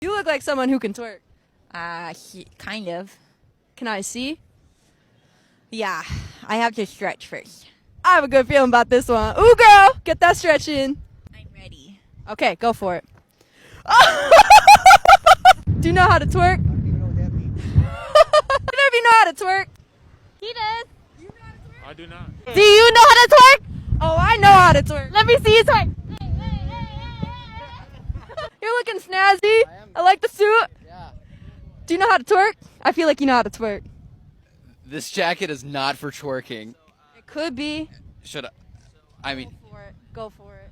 You look like someone who can twerk. Kind of. Can I see? Yeah, I have to stretch first. I have a good feeling about this one. Ooh, girl, get that stretch in. I'm ready. Okay, go for it. Do you know how to twerk? Either of you know how to twerk? He does. I do not. Do you know how to twerk? Oh, I know how to twerk. Let me see you twerk. You're looking snazzy. I like the suit. Yeah. Do you know how to twerk? I feel like you know how to twerk. This jacket is not for twerking. It could be. Should I? I mean, Go for it. Go for it.